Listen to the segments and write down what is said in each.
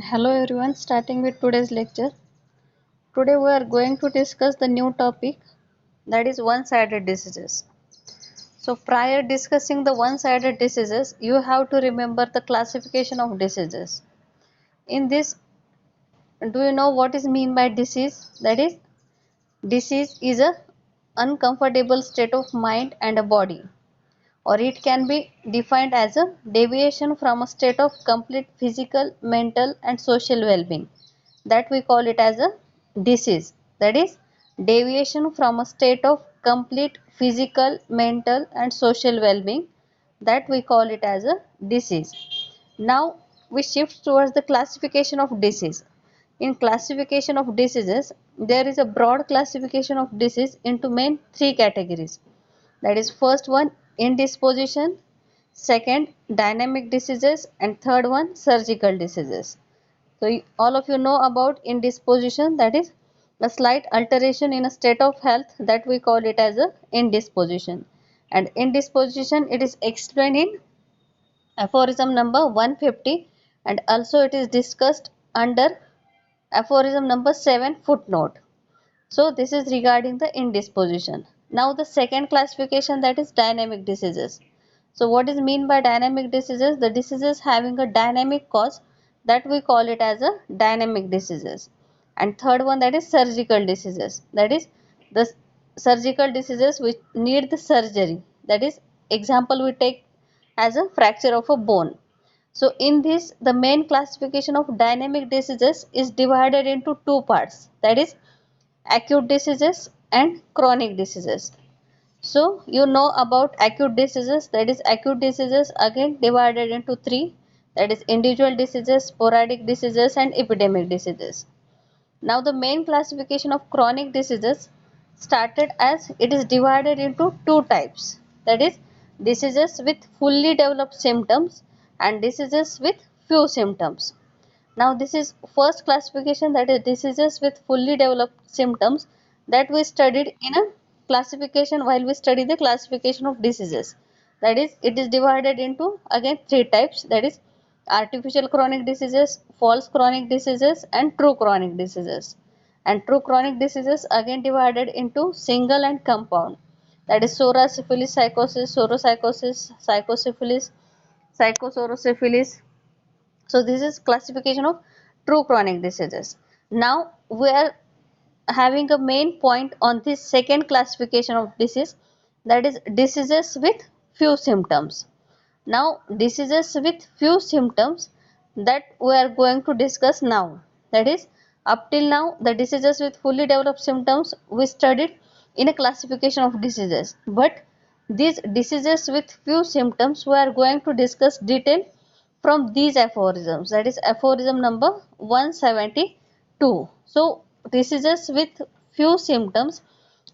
Hello everyone, starting with today's lecture. Today we are going to discuss the new topic, that is one-sided diseases. So prior discussing the one-sided diseases, you have to remember the classification of diseases. In this, do you know what is mean by disease? That is, disease is a uncomfortable state of mind and a body, or it can be defined as a deviation from a state of complete physical, mental and social well-being, that we call it as a disease. That is deviation from a state of complete physical, mental and social well-being, that we call it as a disease. Now we shift towards the classification of disease. In classification of diseases, there is a broad classification of disease into main three categories. That is, first one indisposition, second dynamic diseases, and third one surgical diseases. So all of you know about indisposition, that is a slight alteration in a state of health, that we call it as a indisposition. And indisposition, it is explained in aphorism number 150, and also it is discussed under aphorism number 7 footnote. So this is regarding the indisposition. Now the second classification, that is dynamic diseases. So what is mean by dynamic diseases? The diseases having a dynamic cause, that we call it as a dynamic diseases. And third one, that is surgical diseases. That is the surgical diseases which need the surgery. That is, example we take as a fracture of a bone. So in this, the main classification of dynamic diseases is divided into two parts, that is acute diseases and chronic diseases. So you know about acute diseases, that is acute diseases again divided into three, that is individual diseases, sporadic diseases and epidemic diseases. Now the main classification of chronic diseases started as it is divided into two types, that is diseases with fully developed symptoms and diseases with few symptoms. Now this is first classification, that is diseases with fully developed symptoms, that we studied in a classification while we study the classification of diseases. That is, it is divided into again three types, that is artificial chronic diseases, false chronic diseases and true chronic diseases. And true chronic diseases again divided into single and compound, that is psoriasis, syphilis, psychosis, sauropsychosis, psychosyphilis, psychosaurosyphilis. So this is classification of true chronic diseases. Now we are having a main point on this second classification of disease, that is diseases with few symptoms. Now diseases with few symptoms, that we are going to discuss now. That is, up till now the diseases with fully developed symptoms we studied in a classification of diseases, but these diseases with few symptoms we are going to discuss detail from these aphorisms, that is aphorism number 172. So diseases with few symptoms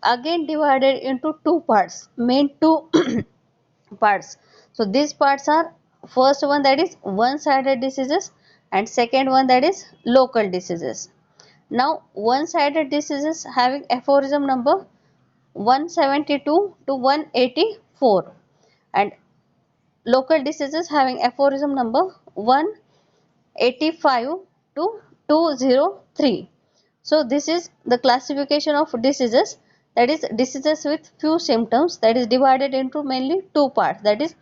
again divided into two parts, main two parts. So these parts are, first one that is one-sided diseases and second one that is local diseases. Now one-sided diseases having aphorism number 172 to 184 and local diseases having aphorism number 185 to 203. So this is the classification of diseases, that is diseases with few symptoms, that is divided into mainly two parts, that is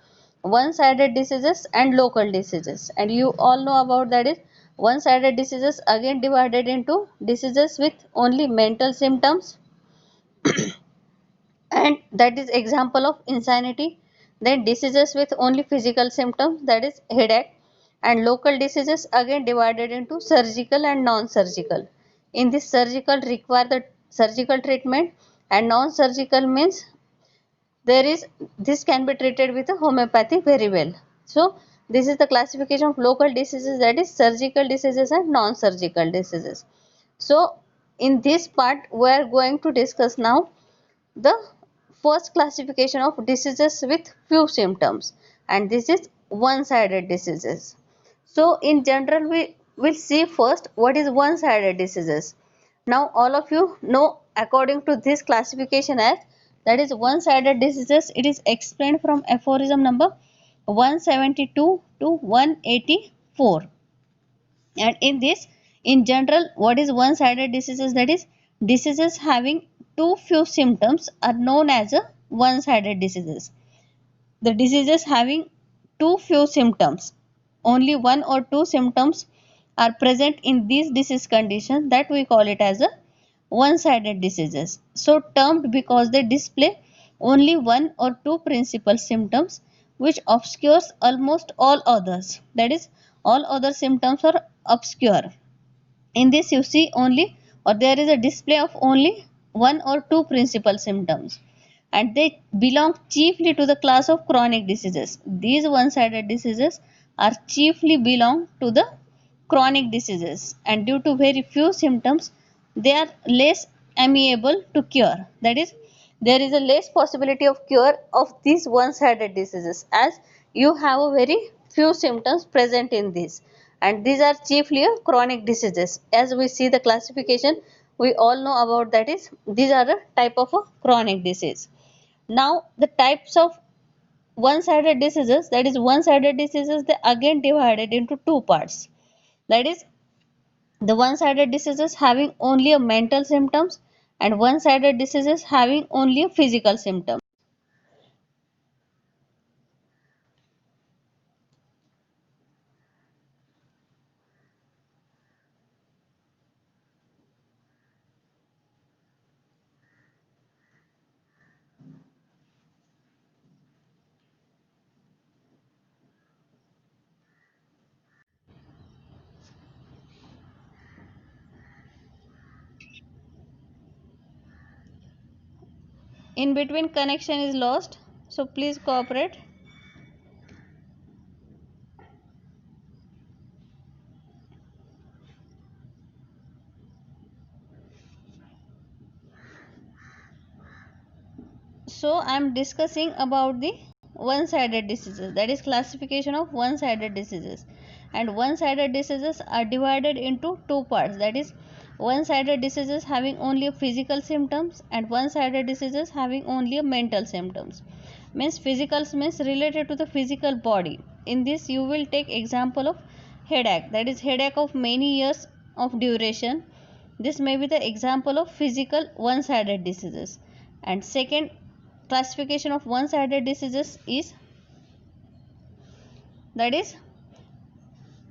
one-sided diseases and local diseases. And you all know about, that is one-sided diseases again divided into diseases with only mental symptoms and that is example of insanity. Then diseases with only physical symptoms, that is headache. And local diseases again divided into surgical and non-surgical. In this, surgical require the surgical treatment and non-surgical means there is, this can be treated with a homeopathy very well. So this is the classification of local diseases, that is surgical diseases and non-surgical diseases. So in this part we are going to discuss now the first classification of diseases with few symptoms, and this is one-sided diseases. So in general we will see first what is one-sided diseases. Now all of you know according to this classification as, that is one-sided diseases, it is explained from aphorism number 172 to 184. And in this, in general, what is one-sided diseases? That is, diseases having too few symptoms are known as a one-sided diseases. The diseases having too few symptoms, only one or two symptoms are present in these disease conditions, that we call it as a one-sided diseases. So termed because they display only one or two principal symptoms which obscures almost all others. That is, all other symptoms are obscure. In this you see only, or there is a display of only one or two principal symptoms, and they belong chiefly to the class of chronic diseases. These one-sided diseases are chiefly belong to the chronic diseases, and due to very few symptoms they are less amenable to cure. That is, there is a less possibility of cure of these one-sided diseases, as you have a very few symptoms present in this, and these are chiefly chronic diseases. As we see the classification, we all know about, that is, these are a type of a chronic disease. Now the types of one-sided diseases, that is, one-sided diseases, they again divided into two parts. That is, the one-sided diseases having only a mental symptoms, and one-sided diseases having only a physical symptom. In between connection is lost, so please cooperate. So I am discussing about the one-sided diseases, that is, classification of one-sided diseases. And one-sided diseases are divided into two parts, that is, one-sided diseases having only physical symptoms, and one-sided diseases having only mental symptoms. Means physical means related to the physical body. In this you will take example of headache, that is, headache of many years of duration. This may be the example of physical one-sided diseases. And second classification of one-sided diseases is, that is,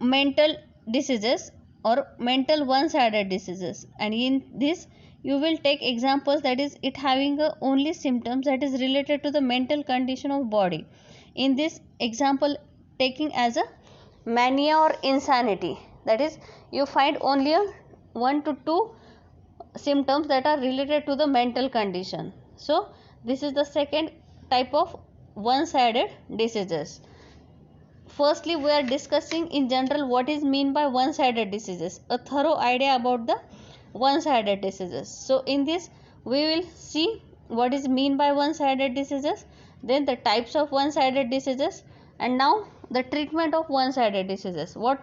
mental diseases or mental one-sided diseases. And in this you will take examples, that is, it having only symptoms that is related to the mental condition of body. In this example taking as a mania or insanity, that is, you find only a 1 to 2 symptoms that are related to the mental condition. So this is the second type of one-sided diseases. Firstly, we are discussing in general what is mean by one-sided diseases, a thorough idea about the one-sided diseases. So in this we will see what is mean by one-sided diseases, then the types of one-sided diseases, and now the treatment of one-sided diseases. What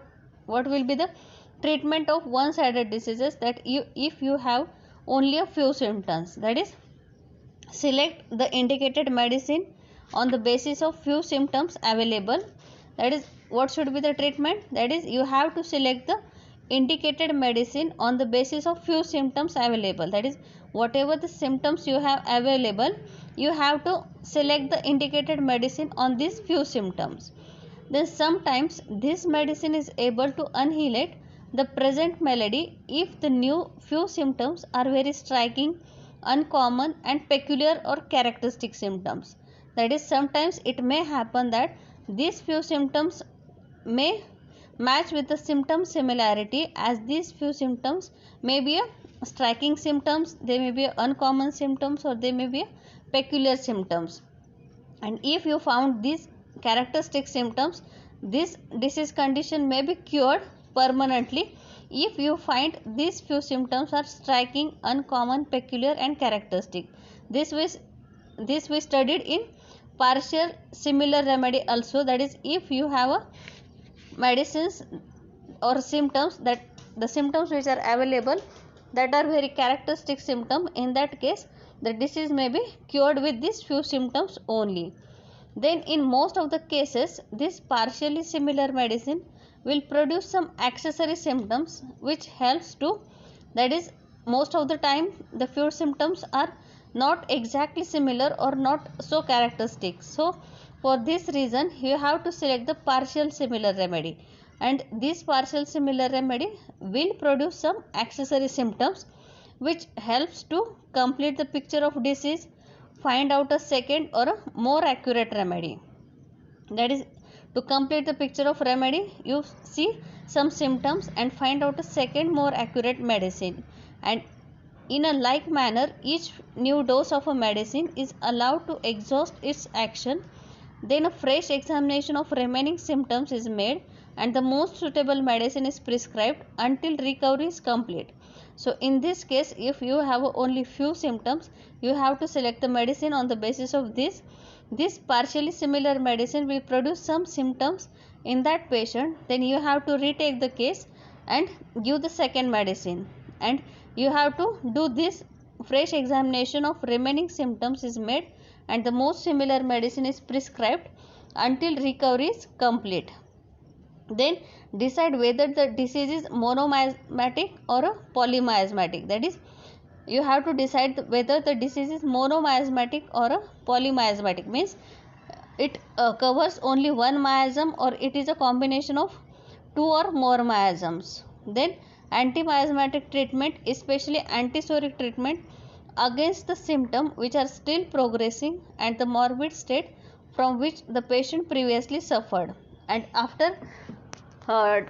will be the treatment of one-sided diseases? That you, if you have only a few symptoms, that is, select the indicated medicine on the basis of few symptoms available. That is, what should be the treatment? That is, you have to select the indicated medicine on the basis of few symptoms available. That is, whatever the symptoms you have available, you have to select the indicated medicine on these few symptoms. Then sometimes this medicine is able to annihilate the present malady if the new few symptoms are very striking, uncommon and peculiar or characteristic symptoms. That is, sometimes it may happen that these few symptoms may match with the symptom similarity, as these few symptoms may be a striking symptoms, they may be a uncommon symptoms, or they may be a peculiar symptoms. And if you found these characteristic symptoms, this disease condition may be cured permanently if you find these few symptoms are striking, uncommon, peculiar and characteristic. This we studied in partial similar remedy also. That is, if you have a medicines or symptoms, that the symptoms which are available that are very characteristic symptom, in that case the disease may be cured with these few symptoms only. Then in most of the cases this partially similar medicine will produce some accessory symptoms which helps to, that is, most of the time the few symptoms are not exactly similar or not so characteristic. So for this reason you have to select the partial similar remedy, and this partial similar remedy will produce some accessory symptoms which helps to complete the picture of disease, find out a second or a more accurate remedy. That is, to complete the picture of remedy, you see some symptoms and find out a second more accurate medicine, and in a like manner each new dose of a medicine is allowed to exhaust its action. Then a fresh examination of remaining symptoms is made and the most suitable medicine is prescribed until recovery is complete. So in this case, if you have only few symptoms, you have to select the medicine on the basis of this. This partially similar medicine will produce some symptoms in that patient, then you have to retake the case and give the second medicine, and you have to do this fresh examination of remaining symptoms is made and the most similar medicine is prescribed until recovery is complete. Then decide whether the disease is monomiasmatic or a polymiasmatic. That is, you have to decide whether the disease is monomiasmatic or a polymiasmatic, means it covers only one miasm or it is a combination of two or more miasms. Then anti-miasmatic treatment, especially antisoric treatment against the symptom which are still progressing and the morbid state from which the patient previously suffered. And after uh,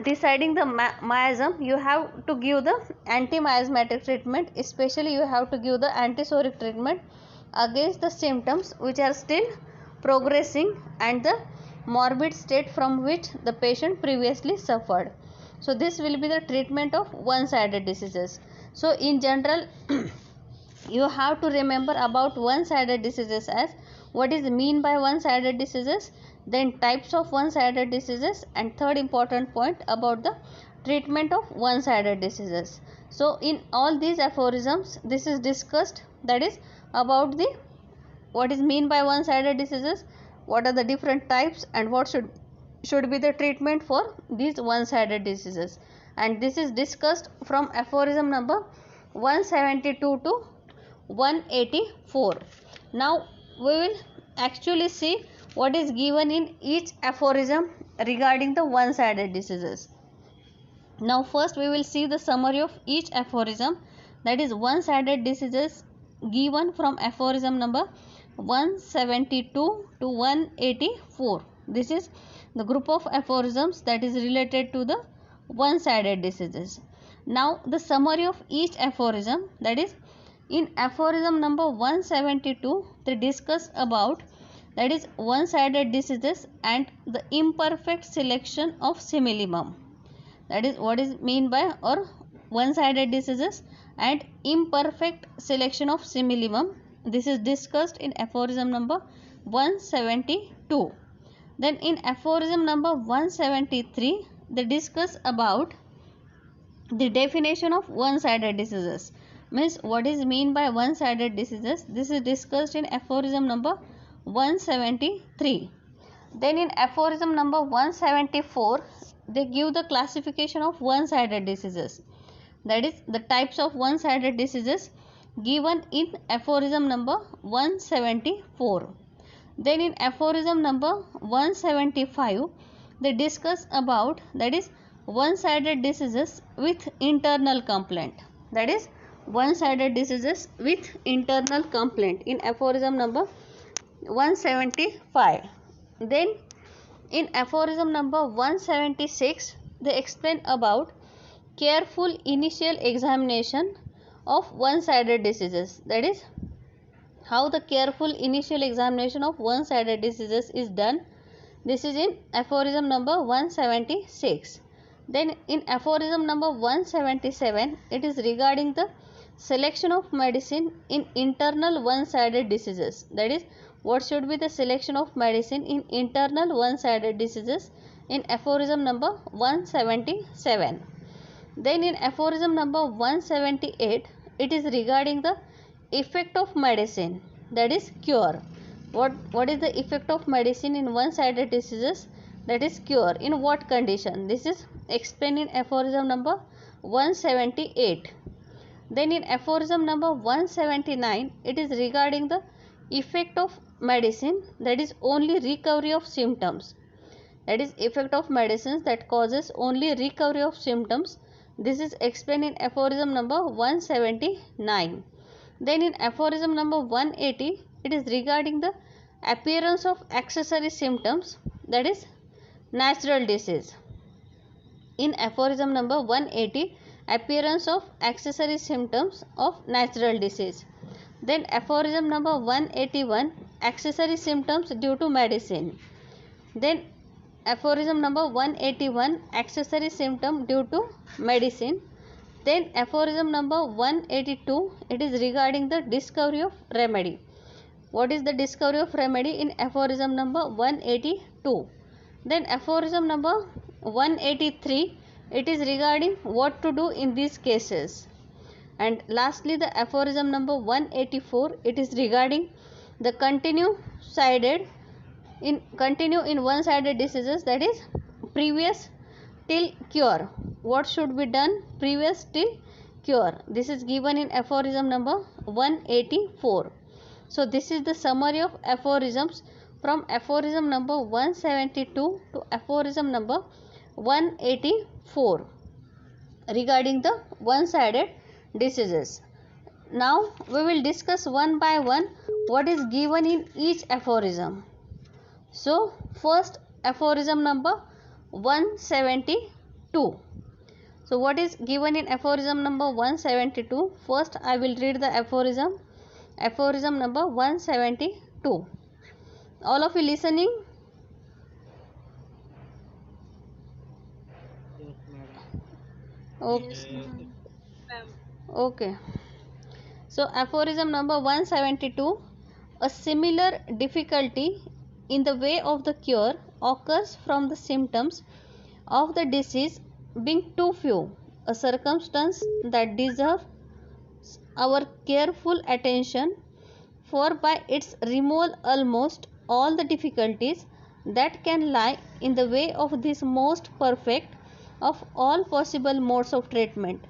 deciding the miasm, you have to give the anti-miasmatic treatment, especially you have to give the antisoric treatment against the symptoms which are still progressing and the morbid state from which the patient previously suffered. So this will be the treatment of one-sided diseases. So in general you have to remember about one-sided diseases as what is mean by one-sided diseases, then types of one-sided diseases, and third important point about the treatment of one-sided diseases. So in all these aphorisms this is discussed, that is about the what is mean by one-sided diseases, what are the different types, and what should be the treatment for these one-sided diseases. And this is discussed from aphorism number 172 to 184. Now we will actually see what is given in each aphorism regarding the one-sided diseases. Now first we will see the summary of each aphorism, that is one-sided diseases given from aphorism number 172 to 184. This is the group of aphorisms that is related to the one-sided diseases. Now the summary of each aphorism, that is in aphorism number 172 they discuss about, that is one-sided diseases and the imperfect selection of simillimum. That is what is mean by or one-sided diseases and imperfect selection of simillimum. This is discussed in aphorism number 172. Then in aphorism number 173 they discuss about the definition of one-sided diseases, means what is mean by one-sided diseases. This is discussed in aphorism number 173. Then in aphorism number 174 they give the classification of one-sided diseases, that is the types of one-sided diseases given in aphorism number 174. Then in aphorism number 175 they discuss about, that is one-sided diseases with internal complaint, that is one-sided diseases with internal complaint in aphorism number 175. Then in aphorism number 176 they explain about careful initial examination of one-sided diseases, that is how the careful initial examination of one-sided diseases is done. This is in aphorism number 176. Then in aphorism number 177 it is regarding the selection of medicine in internal one-sided diseases, that is what should be the selection of medicine in internal one-sided diseases in aphorism number 177. Then in aphorism number 178 it is regarding the effect of medicine, that is cure. What is the effect of medicine in one-sided diseases? that is cure in what condition. This is explained in aphorism number 178. Then in aphorism number 179, it is regarding the effect of medicine, that is only recovery of symptoms. That is effect of medicines that causes only recovery of symptoms. This is explained in aphorism number 179. Then in aphorism number 180, it is regarding the appearance of accessory symptoms, that is natural disease. In aphorism number 180, appearance of accessory symptoms of natural disease. Then aphorism number 181, accessory symptoms due to medicine. Then aphorism number 181, accessory symptom due to medicine. Then aphorism number 182, it is regarding the discovery of remedy. What is the discovery of remedy in aphorism number 182? Then aphorism number 183, it is regarding what to do in these cases. And lastly, the aphorism number 184, it is regarding the continue in one-sided diseases, that is previous till cure. What should be done previous till cure? This is given in aphorism number 184. So this is the summary of aphorisms from aphorism number 172 to aphorism number 184 regarding the one-sided diseases. Now we will discuss one by one what is given in each aphorism. So first, aphorism number 172. So what is given in aphorism number 172? First I will read the aphorism number 172. All of you listening? Okay. Okay. So aphorism number 172, a similar difficulty in the way of the cure occurs from the symptoms of the disease being too few, a circumstance that deserves our careful attention, for by its removal almost all the difficulties that can lie in the way of this most perfect of all possible modes of treatment,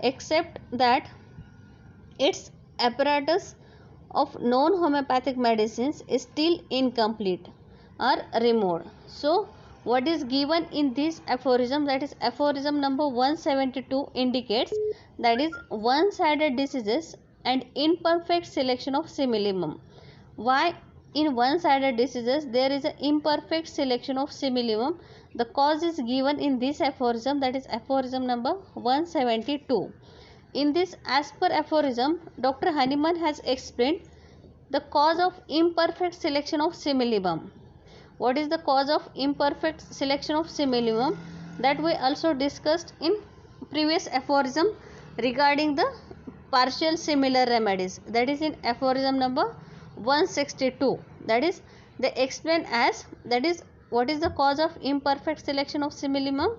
except that its apparatus of known homeopathic medicines is still incomplete or removed. So what is given in this aphorism, that is aphorism number 172, indicates that is one-sided diseases and imperfect selection of simillimum. Why in one-sided diseases there is an imperfect selection of simillimum? The cause is given in this aphorism, that is aphorism number 172. In this, as per aphorism, Dr. Hahnemann has explained the cause of imperfect selection of simillimum. What is the cause of imperfect selection of simillimum? That we also discussed in previous aphorism regarding the partial similar remedies. That is in aphorism number 162. That is, they explain as, that is, what is the cause of imperfect selection of simillimum?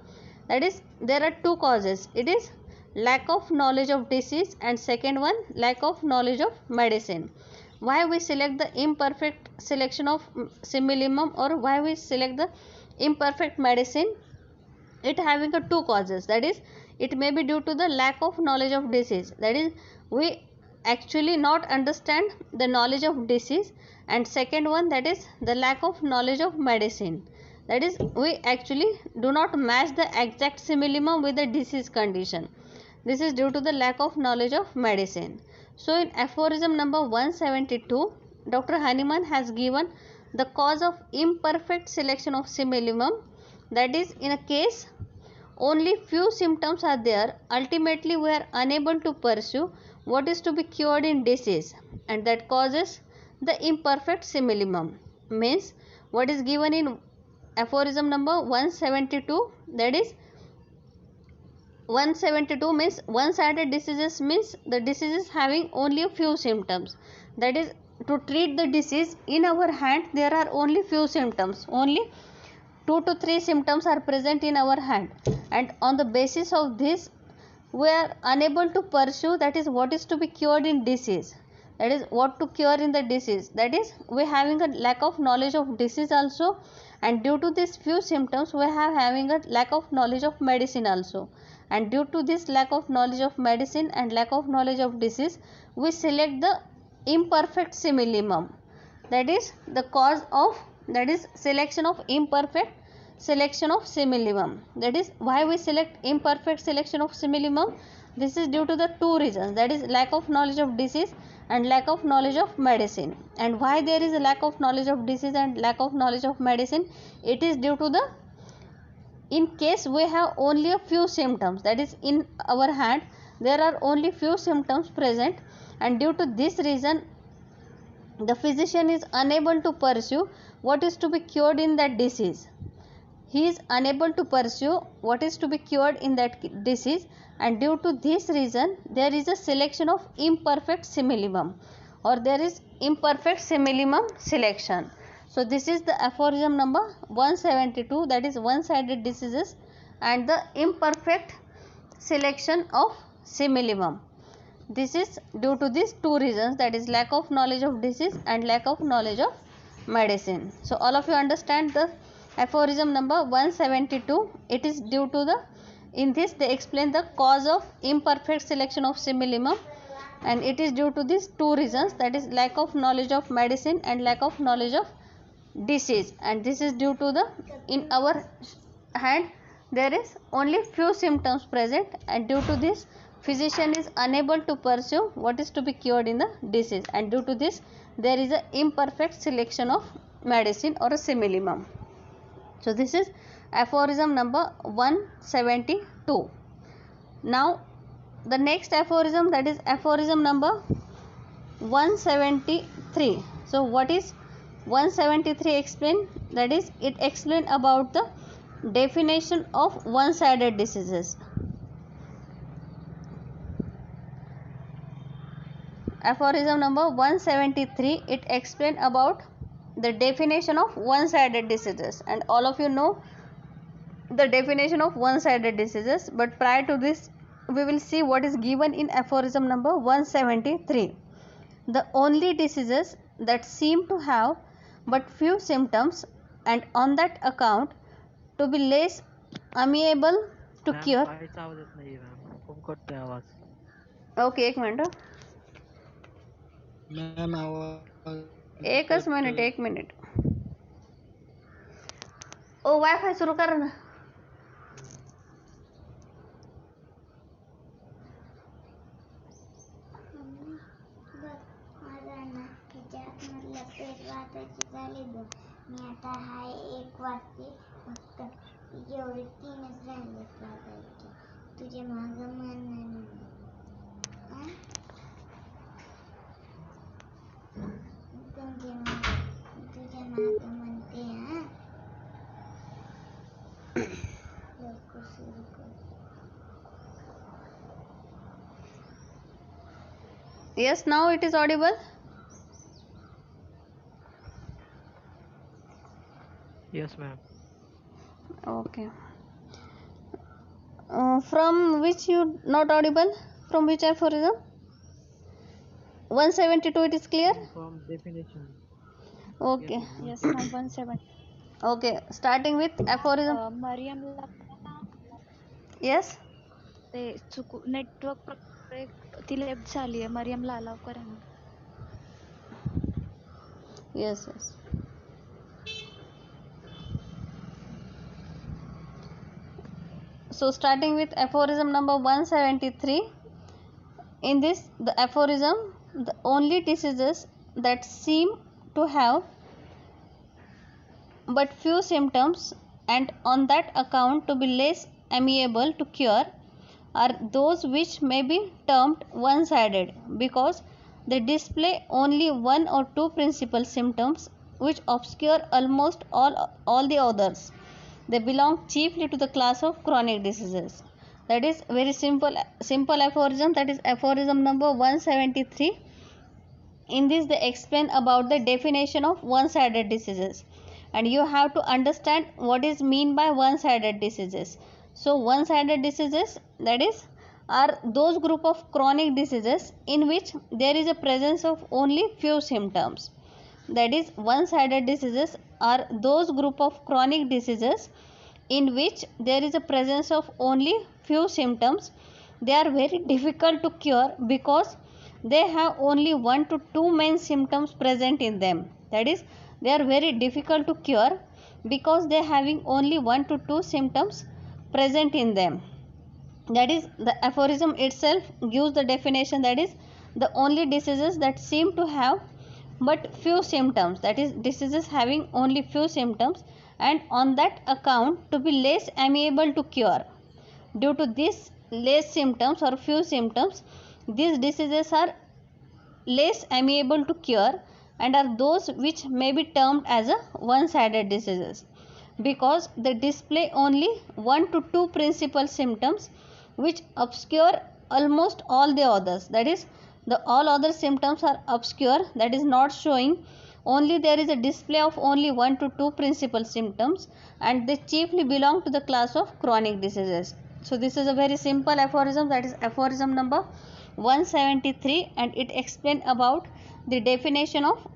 That is, there are two causes. It is lack of knowledge of disease, and second one, lack of knowledge of medicine. Why we select the imperfect selection of simillimum, or why we select the imperfect medicine? It having a two causes. That is, it may be due to the lack of knowledge of disease. That is, we actually not understand the knowledge of disease, and second one, that is the lack of knowledge of medicine. That is, we actually do not match the exact simillimum with the disease condition. This is due to the lack of knowledge of medicine. So in aphorism number 172, Dr. Hahnemann has given the cause of imperfect selection of simillimum. That is, in a case only few symptoms are there, ultimately we are unable to pursue what is to be cured in disease, and that causes the imperfect simillimum. Means what is given in aphorism number 172, that is 172 means one-sided diseases, means the diseases having only a few symptoms. That is, to treat the disease in our hand there are only few symptoms, only 2 to 3 symptoms are present in our hand, and on the basis of this we are unable to pursue, that is what is to be cured in disease. That is, what to cure in the disease. That is, we having a lack of knowledge of disease also, and due to these few symptoms we have having a lack of knowledge of medicine also, and due to this lack of knowledge of medicine and lack of knowledge of disease, we select the imperfect simillimum. That is the cause of, that is selection of imperfect selection of simillimum. That is why we select imperfect selection of simillimum. This is due to the two reasons, that is lack of knowledge of disease and lack of knowledge of medicine. And why there is a lack of knowledge of disease and lack of knowledge of medicine? It is due to the, in case we have only a few symptoms, that is in our hand there are only few symptoms present, and due to this reason the physician is unable to pursue what is to be cured in that disease. He is unable to pursue what is to be cured in that disease, and due to this reason there is a selection of imperfect simillimum, or there is imperfect simillimum selection. So this is the aphorism number 172, that is one-sided diseases and the imperfect selection of simillimum. This is due to these two reasons, that is lack of knowledge of disease and lack of knowledge of medicine. So all of you understand the aphorism number 172. It is due to the, in this they explain the cause of imperfect selection of simillimum, and it is due to these two reasons, that is lack of knowledge of medicine and lack of knowledge of disease. And this is due to the, in our hand there is only few symptoms present, and due to this physician is unable to pursue what is to be cured in the disease, and due to this there is a imperfect selection of medicine or a simillimum. So this is aphorism number 172. Now the next aphorism, that is aphorism number 173. So what is 173 explain? That is, it explain about the definition of one-sided diseases. Aphorism number 173, it explain about the definition of one-sided diseases, and all of you know the definition of one-sided diseases, but prior to this we will see what is given in aphorism number 173. The only diseases that seem to have but few symptoms, and on that account to be less amiable to cure. Okay, एक minute, एकच minute, एक minute. ओ wifi सुरू कर ना. मी आता हाय एक वाजते फक्त, एवढे 3च राहिलेत वाजायचे. तुझे माग म्हणणार तुझ्या माग म्हणते. हा लवकर सुरू कर. Yes, now it is audible. Yes, ma'am. Okay. From which you not audible? From which aphorism? 172, it is clear? From definition. Okay. Yes, ma'am. 17. Okay, starting with aphorism. मरियमला Yes. ते चुकू नेटवर्क ती लेफ्ट झाली आहे. मरियमला अलाव करा ना. Yes, yes. So starting with aphorism number 173. In this, the aphorism, the only diseases that seem to have but few symptoms, and on that account to be less amiable to cure, are those which may be termed one-sided, because they display only one or two principal symptoms which obscure almost all the others. They belong chiefly to the class of chronic diseases. That is very simple aphorism, that is aphorism number 173. In this they explain about the definition of one-sided diseases, and you have to understand what is mean by one-sided diseases. So one-sided diseases, that is, are those group of chronic diseases in which there is a presence of only few symptoms. That is, one-sided diseases are those group of chronic diseases in which there is a presence of only few symptoms. They are very difficult to cure because they have only 1 to 2 main symptoms present in them. That is, they are very difficult to cure because they are having only 1 to 2 symptoms present in them. That is, the aphorism itself gives the definition, that is, the only diseases that seem to have but few symptoms, that is, diseases having only few symptoms, and on that account to be less amenable to cure. Due to these less symptoms or few symptoms, these diseases are less amenable to cure and are those which may be termed as a one-sided diseases because they display only 1 to 2 principal symptoms which obscure almost all the others. That is, the all other symptoms are obscure, that is not showing, only there is a display of only 1 to 2 principal symptoms, and they chiefly belong to the class of chronic diseases. So this is a very simple aphorism, that is aphorism number 173, and it explains about the definition of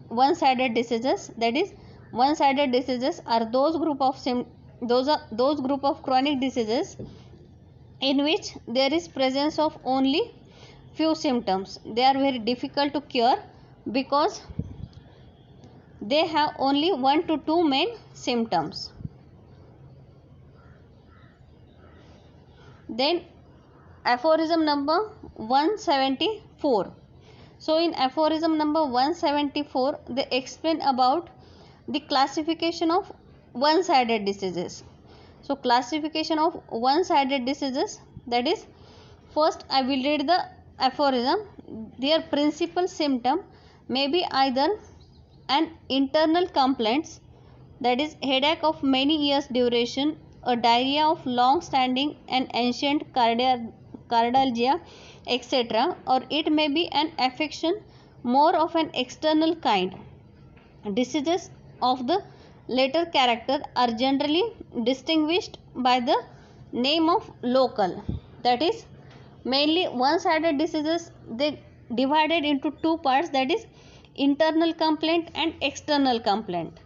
one-sided diseases. That is, one-sided diseases are those group of chronic diseases in which there is presence of only few symptoms. They are very difficult to cure because they have only 1 to 2 main symptoms. Then aphorism number 174. So in aphorism number 174, they explain about the classification of one-sided diseases. So classification of one-sided diseases, that is, first I will read the aphorism. Their principal symptom may be either an internal complaints, that is headache of many years duration, a diarrhea of long standing, an ancient cardialgia, etc., or it may be an affection more of an external kind. Diseases of the latter character are generally distinguished by the name of local. That is, mainly one-sided diseases, they divided into two parts, that is internal complaint and external complaint.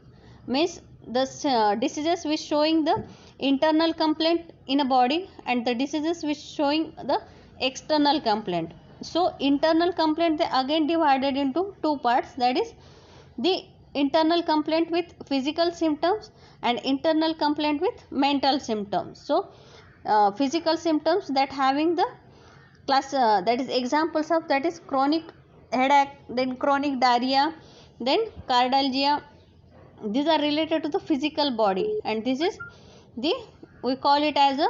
Means the diseases which showing the internal complaint in a body and the diseases which showing the external complaint. So internal complaint, they again divided into two parts, that is the internal complaint with physical symptoms and internal complaint with mental symptoms. So physical symptoms that having the class, that is examples of, that is chronic headache, then chronic diarrhea, then cardialgia. These are related to the physical body, and this is the, we call it as a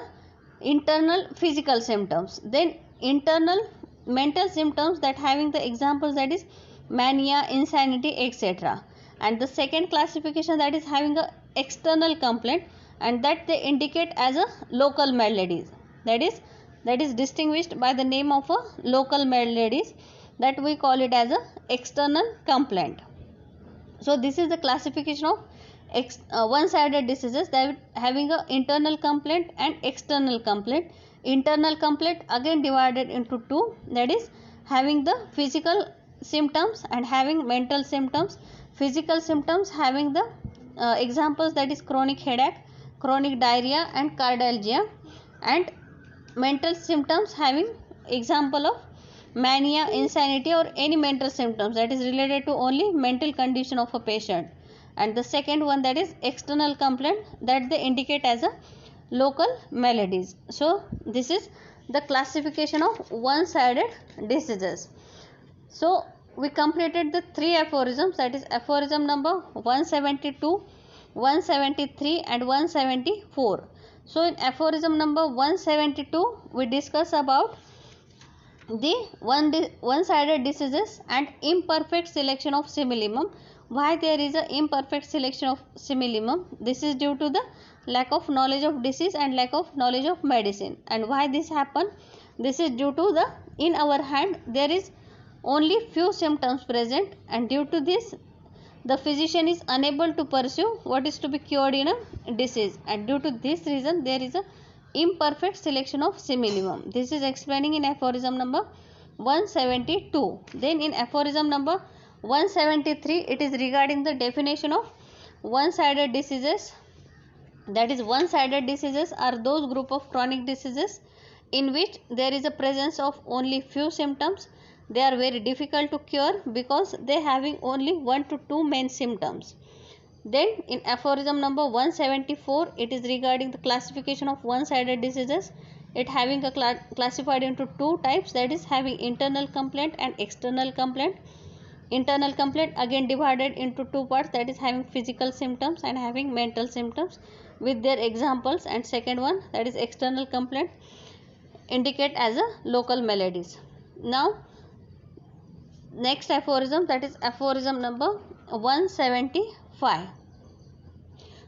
internal physical symptoms. Then internal mental symptoms that having the examples, that is mania, insanity, etc. And the second classification, that is having a external complaint, and that they indicate as a local maladies. That is distinguished by the name of a local maladies, that we call it as a external complaint. So this is the classification of one-sided diseases, that having a internal complaint and external complaint. Internal complaint again divided into two, that is having the physical symptoms and having mental symptoms. Physical symptoms having the examples, that is chronic headache, chronic diarrhea and cardialgia, and mental symptoms having example of mania, insanity, or any mental symptoms that is related to only mental condition of a patient. And the second one, that is external complaint, that they indicate as a local maladies. So this is the classification of one-sided diseases. So we completed the three aphorisms, that is aphorism number 172, 173 and 174. So in aphorism number 172, we discuss about the one-sided diseases and imperfect selection of simillimum. Why there is a imperfect selection of simillimum? This is due to the lack of knowledge of disease and lack of knowledge of medicine. And why this happen? This is due to the, in our hand there is only few symptoms present, and due to this the physician is unable to pursue what is to be cured in a disease, and due to this reason there is a imperfect selection of simillimum. This is explaining in aphorism number 172. Then in aphorism number 173, it is regarding the definition of one-sided diseases, that is one-sided diseases are those group of chronic diseases in which there is a presence of only few symptoms. They are very difficult to cure because they having only 1 to 2 main symptoms. Then in aphorism number 174, it is regarding the classification of one-sided diseases. It having a classified into two types, that is having internal complaint and external complaint. Internal complaint again divided into two parts, that is having physical symptoms and having mental symptoms with their examples, and second one, that is external complaint, indicate as a local maladies. Now next aphorism, that is aphorism number 175.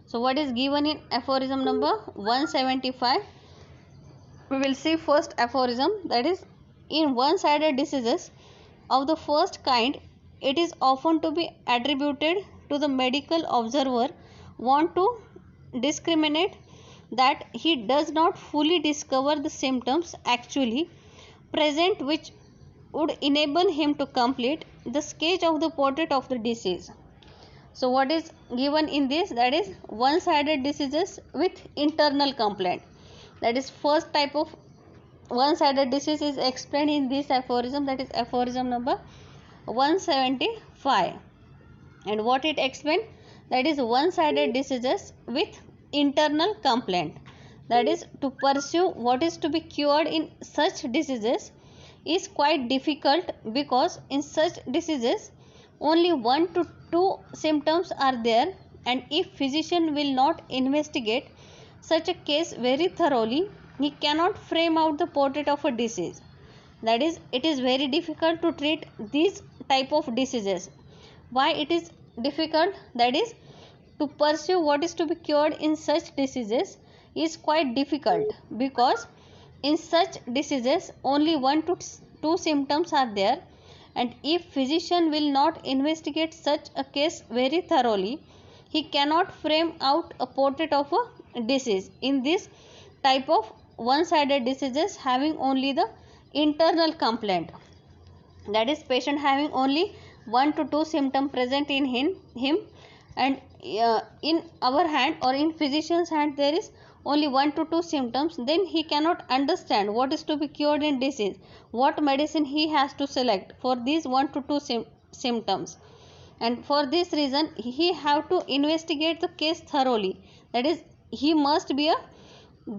So what is given in aphorism number 175? We will see first aphorism, that is in one-sided diseases of the first kind, it is often to be attributed to the medical observer want to discriminate that he does not fully discover the symptoms actually present which would enable him to complete the sketch of the portrait of the disease. So what is given in this, that is one-sided diseases with internal complaint. That is first type of one-sided disease is explained in this aphorism, that is aphorism number 175. And what it explained, that is one-sided diseases with internal complaint. That is to pursue what is to be cured in such diseases is quite difficult because in such diseases only 1 to 2 symptoms are there, and if physician will not investigate such a case very thoroughly, he cannot frame out the portrait of a disease. That is, it is very difficult to treat these type of diseases. Why it is difficult? That is, to pursue what is to be cured in such diseases is quite difficult because in such diseases only 1 to 2 symptoms are there, and if physician will not investigate such a case very thoroughly, he cannot frame out a portrait of a disease. In this type of one-sided diseases having only the internal complaint, that is patient having only 1 to 2 symptom present in him, and in our hand or in physician's hand there is only 1 to 2 symptoms, then he cannot understand what is to be cured in disease, what medicine he has to select for these 1 to 2 symptoms. And for this reason he have to investigate the case thoroughly. That is, he must be a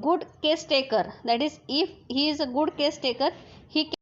good case taker. That is, if he is a good case taker, he can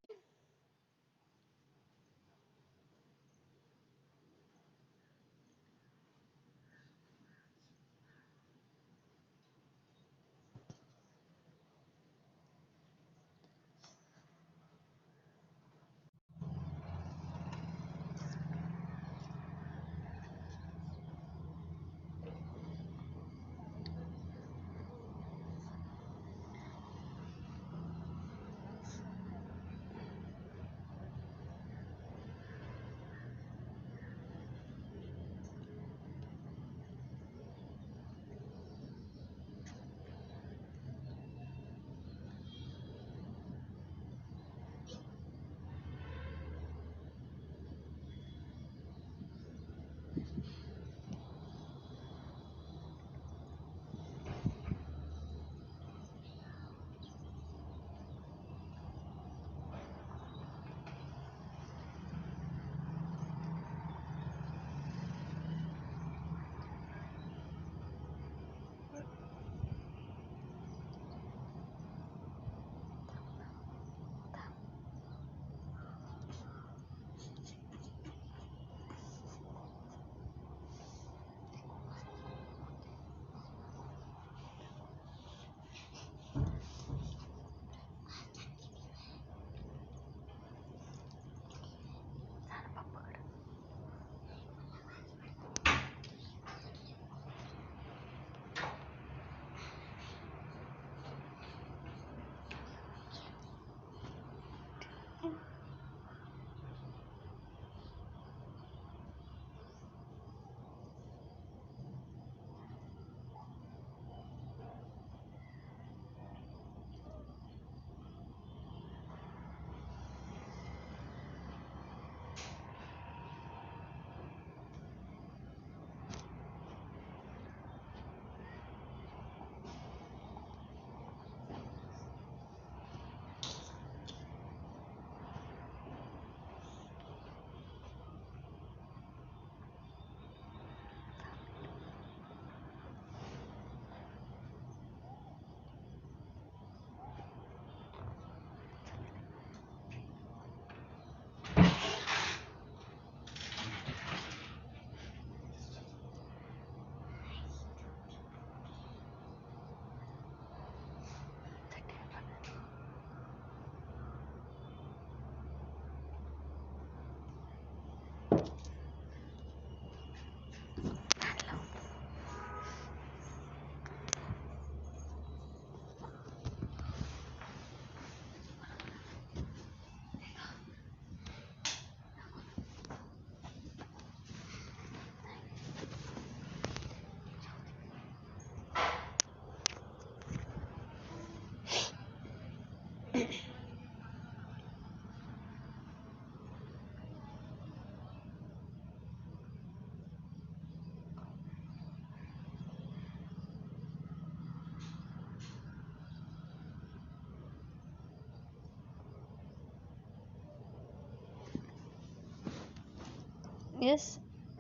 Yes,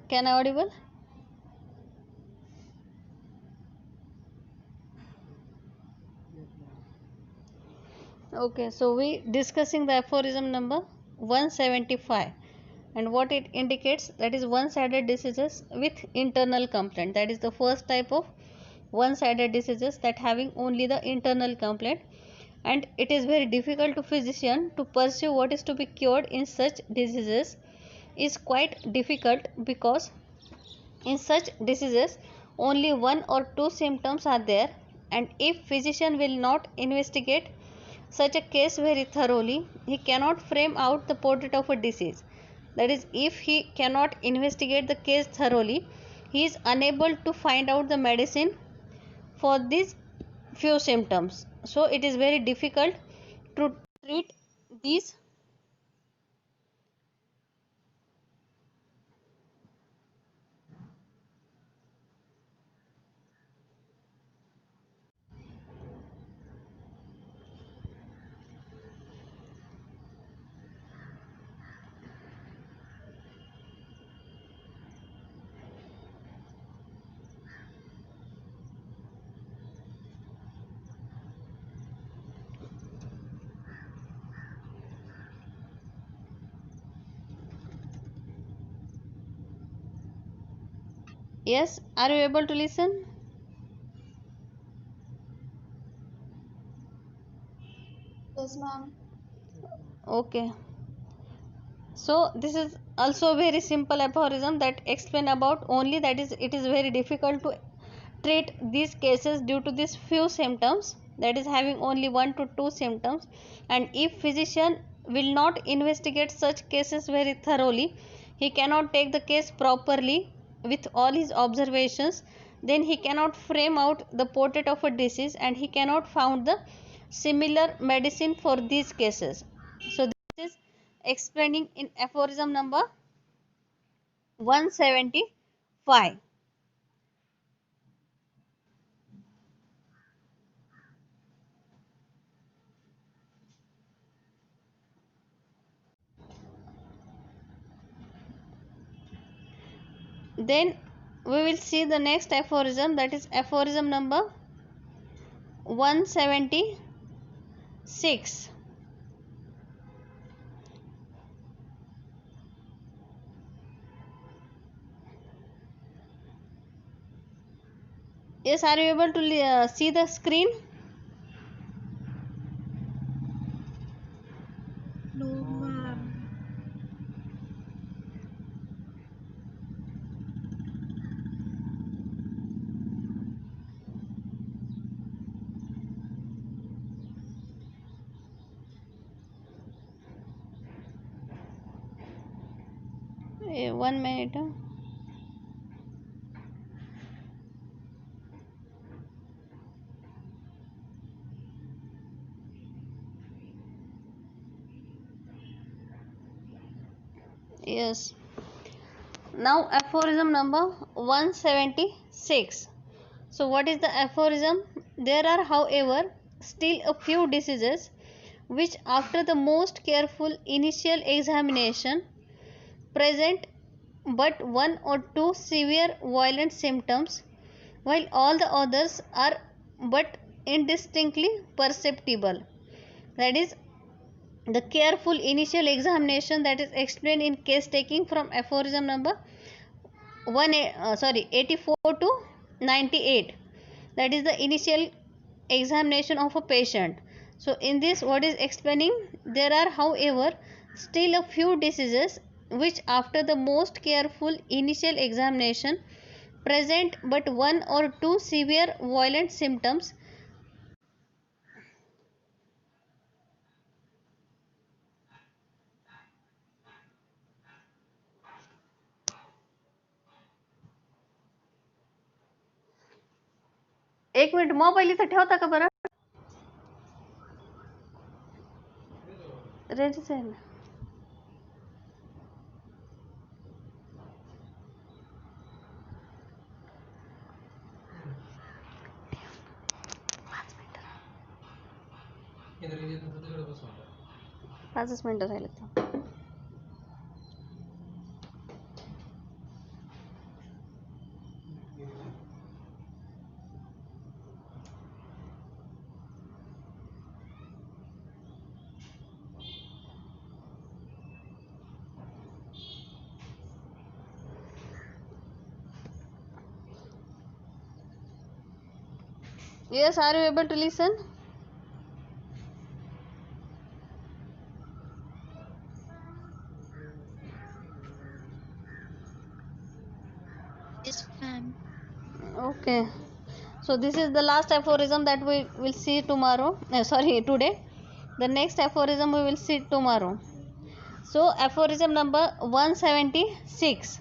can I audible? Okay, so we discussing the aphorism number 175, and what it indicates, that is one-sided diseases with internal complaint. That is the first type of one-sided diseases, that having only the internal complaint, and it is very difficult to physician to pursue what is to be cured in such diseases is quite difficult, because in such diseases only one or two symptoms are there, and if physician will not investigate such a case very thoroughly, he cannot frame out the portrait of a disease. That is, if he cannot investigate the case thoroughly, he is unable to find out the medicine for these few symptoms. So it is very difficult to treat these. Yes, are you able to listen? Yes, ma'am. Okay. So this is also a very simple aphorism that explain about only, that is, it is very difficult to treat these cases due to these few symptoms, that is having only one to two symptoms, and if physician will not investigate such cases very thoroughly, he cannot take the case properly with all his observations, then he cannot frame out the portrait of a disease, and he cannot found the similar medicine for these cases. So this is explaining in aphorism number 175. Then we will see the next aphorism, that is aphorism number 176. Yes, are you able to see the screen? No, ma'am. One minute. Yes. Now aphorism number 176. So what is the aphorism? There are, however, still a few diseases which, after the most careful initial examination, present but one or two severe violent symptoms, while all the others are but indistinctly perceptible. That is, the careful initial examination, that is explained in case taking from aphorism number 84 to 98. That is the initial examination of a patient. So in this, what is explaining, there are, however, still a few diseases which, after the most careful initial examination, present but one or two severe violent symptoms. एक minute, mobile इथं ठेवता का बरं? रेंजच आहे ना. पाचच मिनिटं राहिले. Yes, are you able to listen? Yes, ma'am. Okay. So this is the last aphorism that we will see tomorrow. Today. The next aphorism we will see tomorrow. So aphorism number 176.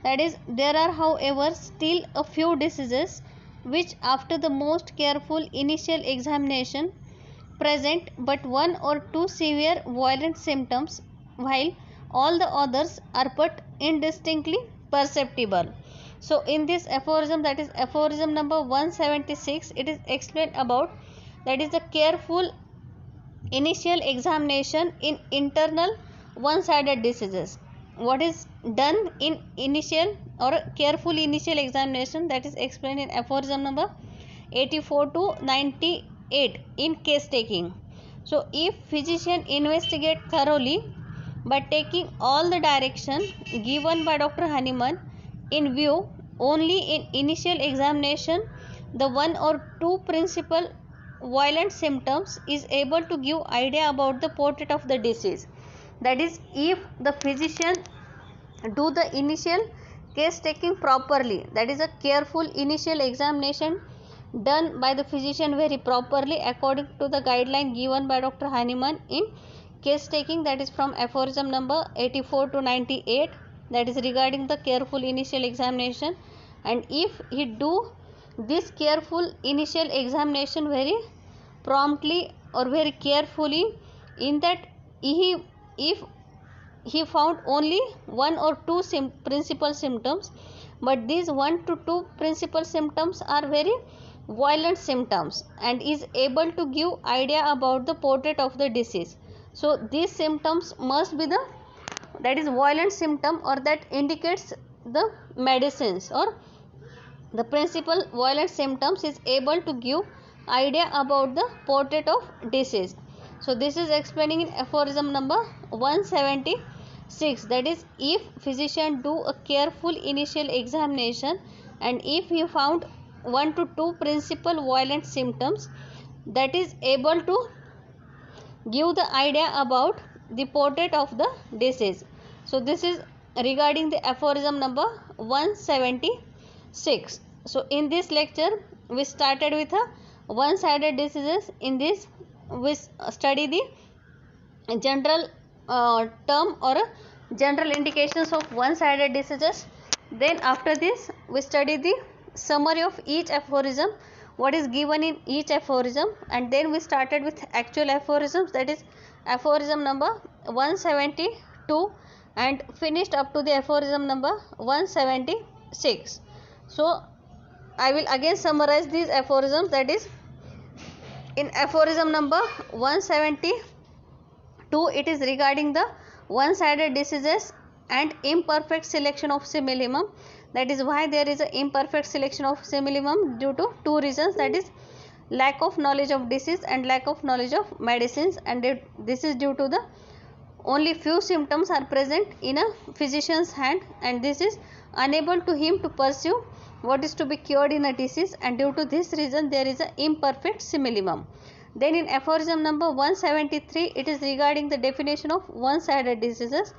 That is, there are, however, still a few diseases which, after the most careful initial examination, present but one or two severe violent symptoms, while all the others are but indistinctly perceptible. So, in this aphorism, that is aphorism number 176, it is explained about, that is the careful initial examination in internal one-sided diseases. What is done in initial or careful initial examination, that is explained in aphorism number 84 to 98 in case taking. So if physician investigate thoroughly by taking all the direction given by Dr. Hahnemann in view, only in initial examination the one or two principal violent symptoms is able to give idea about the portrait of the disease. That is, if the physician do the initial case taking properly, that is a careful initial examination done by the physician very properly according to the guideline given by Dr. Hahnemann in case taking, that is from aphorism number 84 to 98, that is regarding the careful initial examination. And if he do this careful initial examination very promptly or very carefully, in that if he found only one or two principal symptoms, but these one to two principal symptoms are very violent symptoms and is able to give idea about the portrait of the disease. So these symptoms must be the, that is violent symptom, or that indicates the medicines, or the principal violent symptoms is able to give idea about the portrait of disease. So this is explaining in aphorism number 176, that is, if physician do a careful initial examination and if he found one to two principal violent symptoms, that is able to give the idea about the portrait of the disease. So this is regarding the aphorism number 176. So in this lecture we started with a one-sided diseases. In this we study the general term or general indications of one-sided diseases. Then after this we study the summary of each aphorism, what is given in each aphorism, and then we started with actual aphorisms, that is aphorism number 172, and finished up to the aphorism number 176. So I will again summarize these aphorisms, that is in aphorism number 172 it is regarding the one-sided diseases and imperfect selection of simillimum. That is why there is an imperfect selection of simillimum due to two reasons, that is lack of knowledge of disease and lack of knowledge of medicines, and this is due to the only few symptoms are present in a physician's hand, and this is unable to him to pursue what is to be cured in a disease, and due to this reason there is an imperfect simillimum. Then in aphorism number 173 it is regarding the definition of one-sided diseases.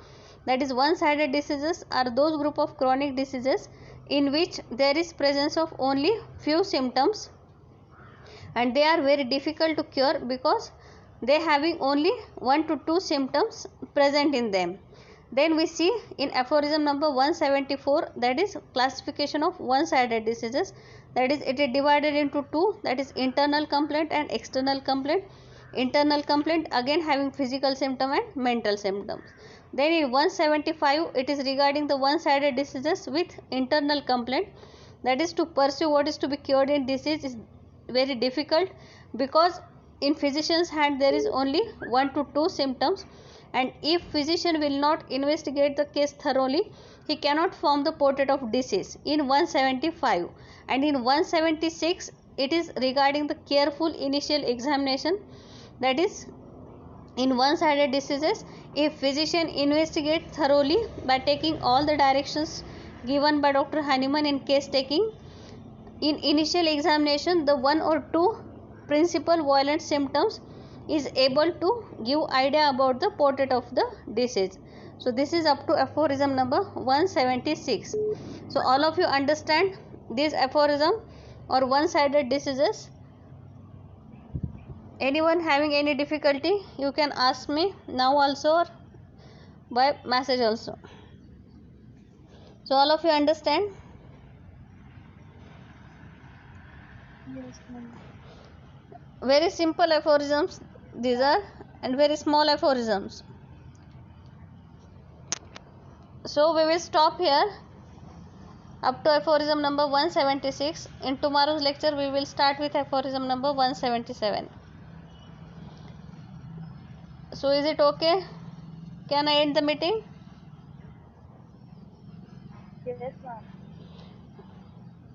That is, one-sided diseases are those group of chronic diseases in which there is presence of only few symptoms and they are very difficult to cure because they having only one to two symptoms present in them. Then we see in aphorism number 174, that is classification of one-sided diseases. That is, it is divided into two, that is internal complaint and external complaint. Internal complaint again having physical symptom and mental symptoms. Then in 175 it is regarding the one-sided diseases with internal complaint, that is to pursue what is to be cured in disease is very difficult because in physician's hand there is only one to two symptoms, and if physician will not investigate the case thoroughly he cannot form the portrait of disease in 175. And in 176 it is regarding the careful initial examination, that is in one-sided diseases if physician investigate thoroughly by taking all the directions given by Dr. Hahnemann in case taking, in initial examination the one or two principal violent symptoms is able to give idea about the portrait of the disease. So this is up to aphorism number 176. So all of you understand this aphorism or one-sided diseases? Anyone having any difficulty, you can ask me now also or by message also. So all of you understand? Yes, ma'am. Very simple aphorisms these are, and very small aphorisms. So we will stop here up to aphorism number 176. In tomorrow's lecture we will start with aphorism number 177. So is it okay? Can I end the meeting? Yes, ma'am.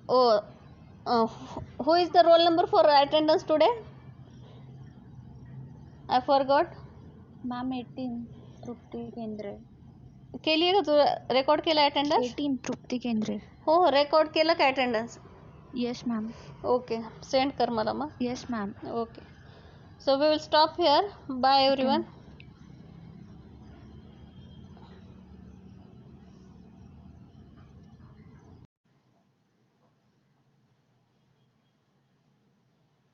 Oh, who is the roll number for attendance today? I forgot. Ma'am 18 तृप्ती केंद्रे. केली का तू? Record केला attendance? 18 तृप्ती केंद्रे. हो record केलं का attendance? Yes ma'am. Okay send कर मला मग. Yes ma'am. Okay. So we will stop here. Bye everyone.